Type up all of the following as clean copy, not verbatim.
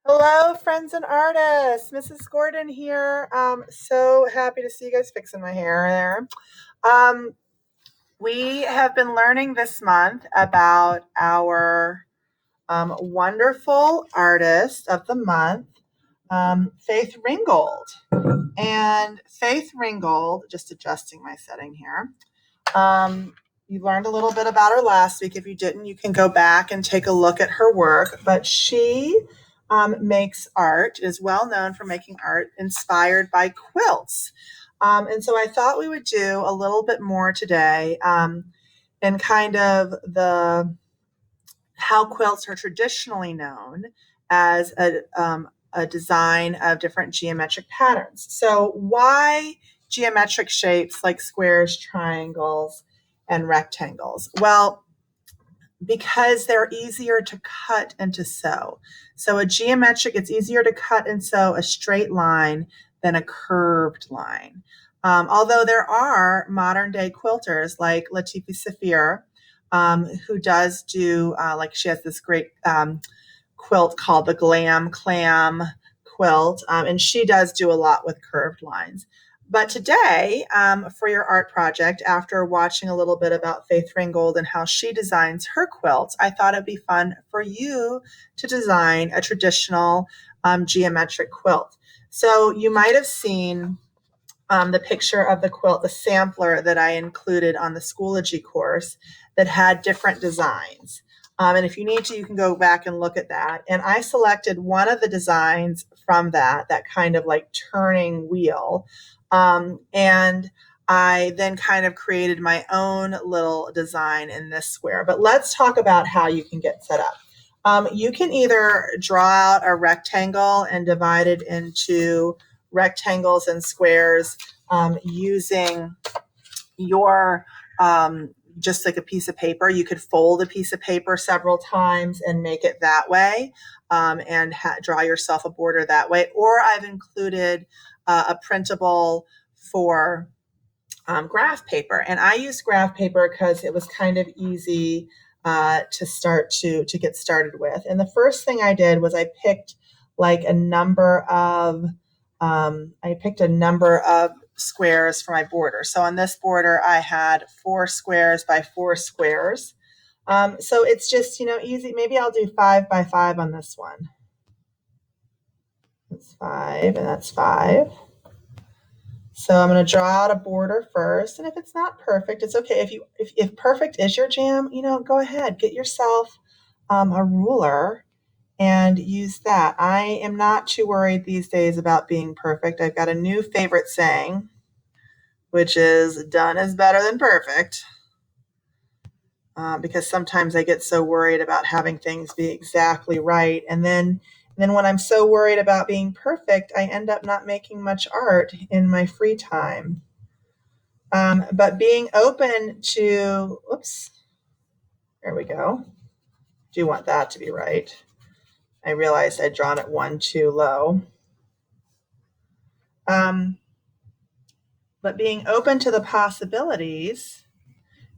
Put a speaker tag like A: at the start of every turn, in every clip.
A: Hello, friends and artists. Mrs. Gordon here. So happy to see you guys fixing my hair there. Um, we have been learning this month about our wonderful artist of the month, Faith Ringgold. And Faith Ringgold, just adjusting my setting here. You learned a little bit about her last week. If you didn't, you can go back and take a look at her work. But she makes art, is well known for making art inspired by quilts. And so I thought we would do a little bit more today in kind of the how quilts are traditionally known as a design of different geometric patterns. So why geometric shapes like squares, triangles, and rectangles? Well, because they're easier to cut and to sew. So it's easier to cut and sew a straight line than a curved line. Although there are modern day quilters like Latifa Safir, who does do, like she has this great quilt called the Glam Clam quilt, and she does do a lot with curved lines. But today, for your art project, after watching a little bit about Faith Ringgold and how she designs her quilts, I thought it'd be fun for you to design a traditional geometric quilt. So you might have seen the picture of the quilt, the sampler that I included on the Schoology course that had different designs. And if you need to, you can go back and look at that. And I selected one of the designs from that kind of like turning wheel. And I then kind of created my own little design in this square. But let's talk about how you can get set up. You can either draw out a rectangle and divide it into rectangles and squares using your just like a piece of paper. You could fold a piece of paper several times and make it that way, and draw yourself a border that way. Or I've included a printable for graph paper, and I used graph paper because it was kind of easy to get started with. And the first thing I did was I picked a number of squares for my border. So on this border, I had 4 squares by 4 squares. So it's just, easy. Maybe I'll do 5 by 5 on this one. That's 5, and that's 5. So I'm going to draw out a border first, and if it's not perfect, it's okay. If perfect is your jam, go ahead, get yourself a ruler and use that. I am not too worried these days about being perfect. I've got a new favorite saying, which is done is better than perfect. Because sometimes I get so worried about having things be exactly right. And then when I'm so worried about being perfect, I end up not making much art in my free time. But being open to, oops, there we go. Do want that to be right. I realized I'd drawn it 1 too low. But being open to the possibilities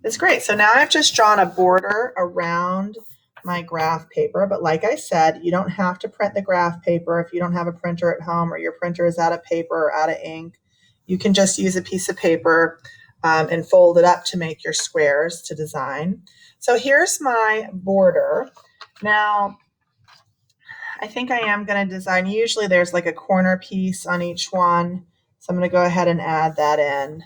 A: is great. So now I've just drawn a border around my graph paper. But like I said, you don't have to print the graph paper if you don't have a printer at home or your printer is out of paper or out of ink. You can just use a piece of paper and fold it up to make your squares to design. So here's my border. Now, I think I am going to design, usually there's like a corner piece on each one. So I'm going to go ahead and add that in.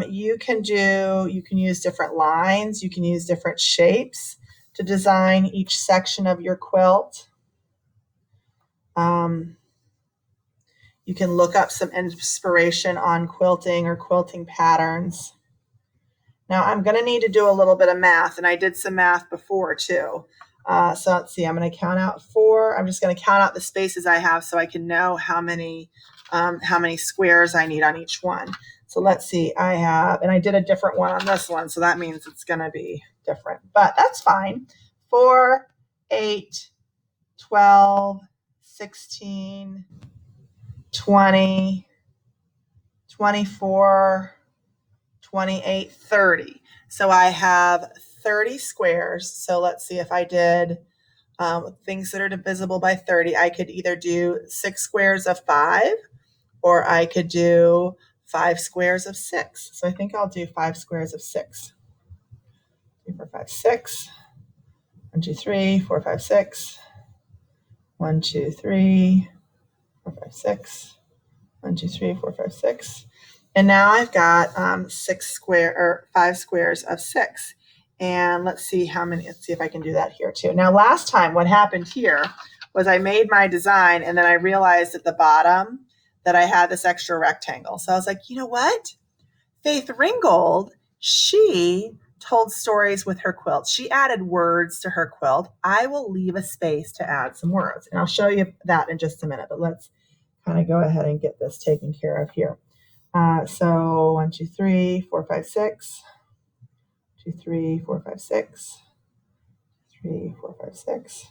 A: You can use different lines. You can use different shapes to design each section of your quilt. You can look up some inspiration on quilting or quilting patterns. Now I'm going to need to do a little bit of math, and I did some math before too. So let's see, I'm going to count out 4. I'm just going to count out the spaces I have so I can know how many squares I need on each one. So let's see, and I did a different one on this one, so that means it's going to be different, but that's fine. 4, 8, 12, 16, 20, 24, 28, 30. So I have 30 squares. So let's see if I did things that are divisible by 30. I could either do 6 squares of 5, or I could do 5 squares of 6. So I think I'll do 5 squares of 6. 3, 4, 5, 6. 1, 2, 3, 4, 5, 6. 1, 2, 3, 4, 5, 6. 1, 2, 3, 4, 5, 6. And now I've got 5 squares of 6. And let's see if I can do that here too. Now, last time what happened here was I made my design and then I realized at the bottom that I had this extra rectangle. So I was like, you know what? Faith Ringgold, she told stories with her quilt. She added words to her quilt. I will leave a space to add some words. And I'll show you that in just a minute. But let's kind of go ahead and get this taken care of here. So 1, 2, 3, 4, 5, 6. 2, 3, 4, 5, 6. 3, 4, 5, 6.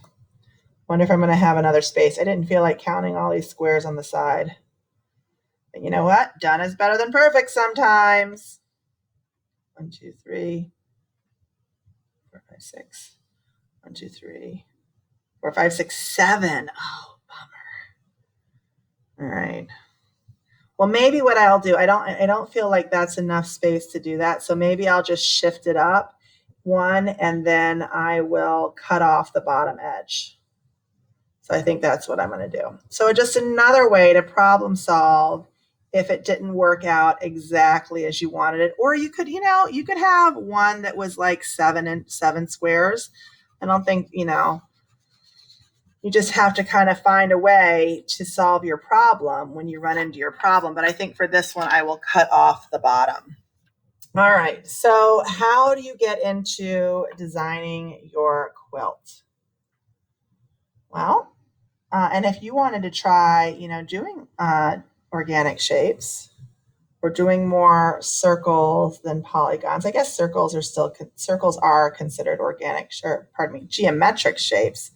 A: Wonder if I'm going to have another space. I didn't feel like counting all these squares on the side. But you know what? Done is better than perfect sometimes. 1, 2, 3, 4, 5, 6. 1, 2, 3, 4, 5, 6, 7. Oh, bummer. All right. Well, maybe what I'll do, I don't feel like that's enough space to do that. So maybe I'll just shift it up 1 and then I will cut off the bottom edge. So I think that's what I'm going to do. So just another way to problem solve if it didn't work out exactly as you wanted it. Or you could have one that was like 7 squares. I don't think, you just have to kind of find a way to solve your problem when you run into your problem. But I think for this one, I will cut off the bottom. All right. So how do you get into designing your quilt? Well, and if you wanted to try, doing organic shapes or doing more circles than polygons, I guess circles are considered geometric shapes.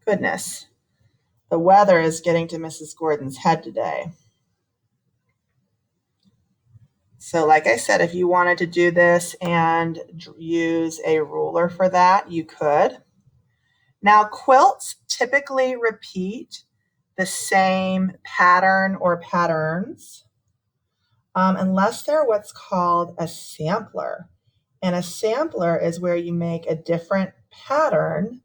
A: Goodness, the weather is getting to Mrs. Gordon's head today. So like I said, if you wanted to do this and use a ruler for that, you could. Now, quilts typically repeat the same pattern or patterns unless they're what's called a sampler. And a sampler is where you make a different pattern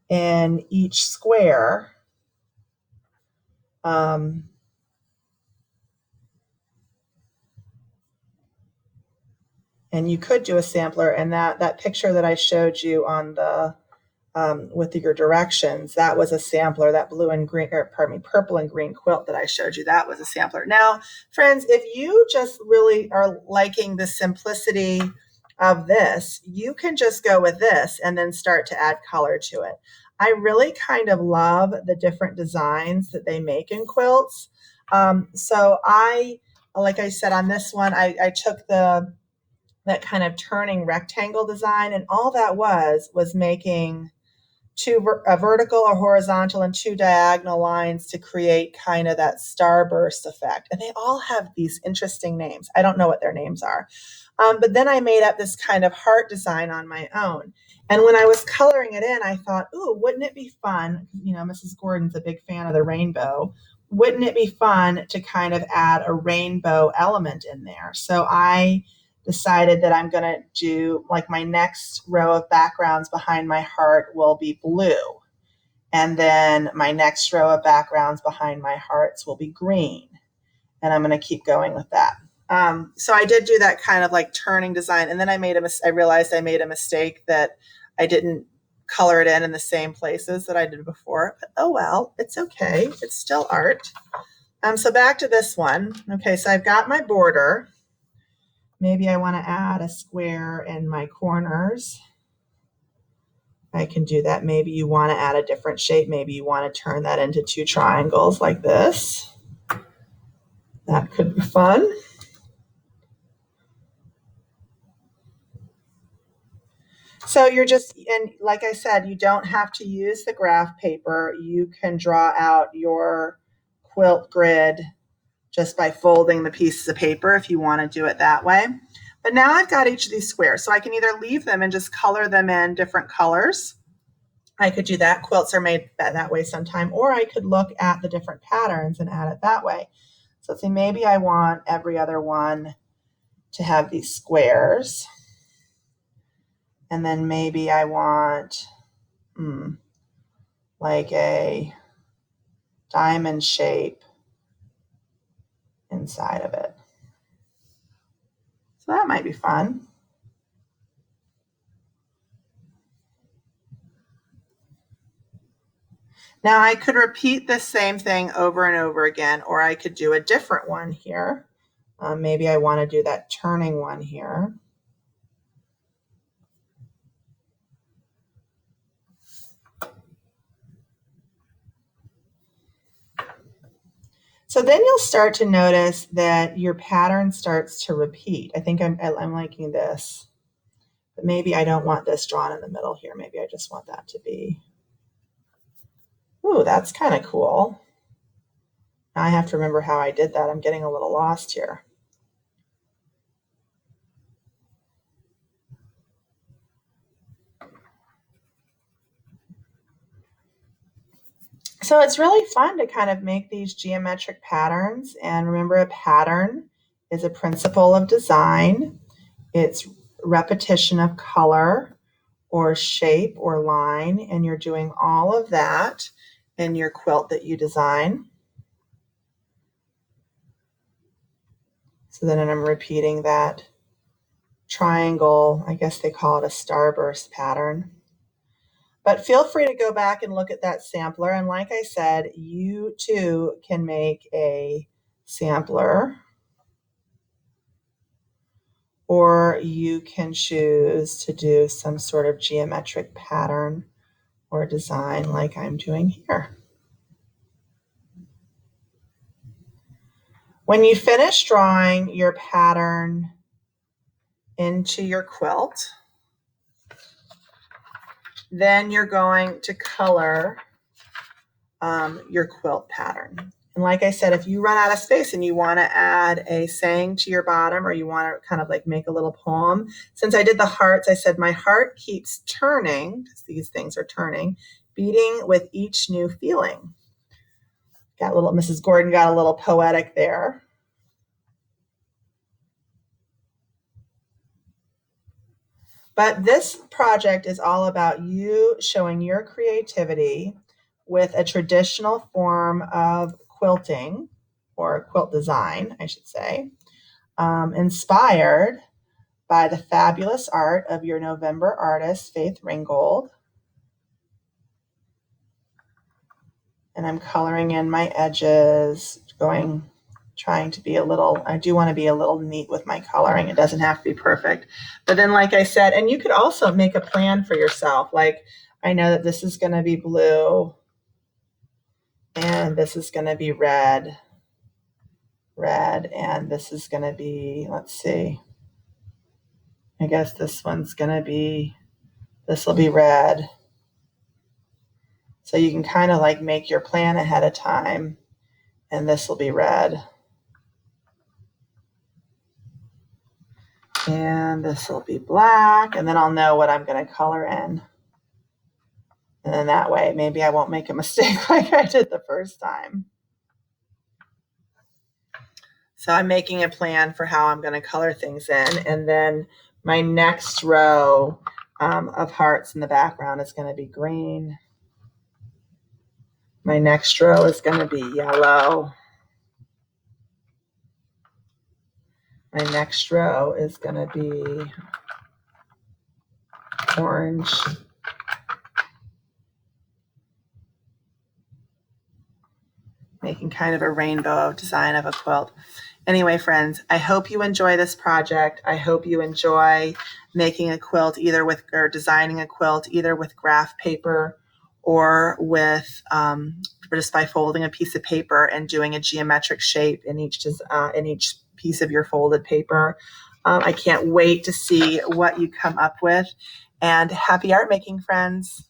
A: in each square. And you could do a sampler, and that picture that I showed you on the with your directions, that was a sampler. That purple and green quilt that I showed you, that was a sampler. Now, friends, if you just really are liking the simplicity of this, you can just go with this and then start to add color to it. I really kind of love the different designs that they make in quilts. So like I said, on this one, I took that kind of turning rectangle design, and all that was making a vertical or horizontal and 2 diagonal lines to create kind of that starburst effect. And they all have these interesting names. I don't know what their names are. But then I made up this kind of heart design on my own. And when I was coloring it in, I thought, ooh, wouldn't it be fun? Mrs. Gordon's a big fan of the rainbow. Wouldn't it be fun to kind of add a rainbow element in there? So I decided that I'm going to do, like, my next row of backgrounds behind my heart will be blue. And then my next row of backgrounds behind my hearts will be green. And I'm going to keep going with that. So I did do that kind of like turning design. And then I realized I made a mistake that I didn't color it in the same places that I did before. But oh well, it's okay. It's still art. So back to this one. Okay, so I've got my border. Maybe I want to add a square in my corners. I can do that. Maybe you want to add a different shape. Maybe you want to turn that into 2 triangles like this. That could be fun. So and like I said, you don't have to use the graph paper. You can draw out your quilt grid just by folding the pieces of paper if you want to do it that way. But now I've got each of these squares, so I can either leave them and just color them in different colors, I could do that. Quilts are made that way sometime, or I could look at the different patterns and add it that way. So let's see, maybe I want every other one to have these squares. And then maybe I want like a diamond shape inside of it. So that might be fun. Now I could repeat the same thing over and over again, or I could do a different one here. Maybe I want to do that turning one here. So then you'll start to notice that your pattern starts to repeat. I think I'm liking this, but maybe I don't want this drawn in the middle here. Maybe I just want that to be, ooh, that's kind of cool. Now I have to remember how I did that. I'm getting a little lost here. So it's really fun to kind of make these geometric patterns. And remember, a pattern is a principle of design. It's repetition of color or shape or line, and you're doing all of that in your quilt that you design. So then I'm repeating that triangle, I guess they call it a starburst pattern. But feel free to go back and look at that sampler. And like I said, you too can make a sampler, or you can choose to do some sort of geometric pattern or design like I'm doing here. When you finish drawing your pattern into your quilt, then you're going to color your quilt pattern. And like I said, if you run out of space and you want to add a saying to your bottom, or you want to kind of like make a little poem, since I did the hearts, I said my heart keeps turning, because these things are turning, beating with each new feeling. Got a little, Mrs. Gordon got a little poetic there. But this project is all about you showing your creativity with a traditional form of quilting, or quilt design, I should say, inspired by the fabulous art of your November artist, Faith Ringgold. And I'm coloring in my edges, trying to be I do want to be a little neat with my coloring. It doesn't have to be perfect. But then, like I said, and you could also make a plan for yourself. Like, I know that this is going to be blue, and this is going to be red, and this is going to be, let's see, I guess this will be red. So you can kind of like make your plan ahead of time, and this will be red. And this will be black, and then I'll know what I'm going to color in. And then that way, maybe I won't make a mistake like I did the first time. So I'm making a plan for how I'm going to color things in. And then my next row of hearts in the background is going to be green. My next row is going to be yellow. My next row is going to be orange. Making kind of a rainbow design of a quilt. Anyway, friends, I hope you enjoy this project. I hope you enjoy making a quilt or designing a quilt either with graph paper or with just by folding a piece of paper and doing a geometric shape in each piece of your folded paper. I can't wait to see what you come up with. And happy art making, friends.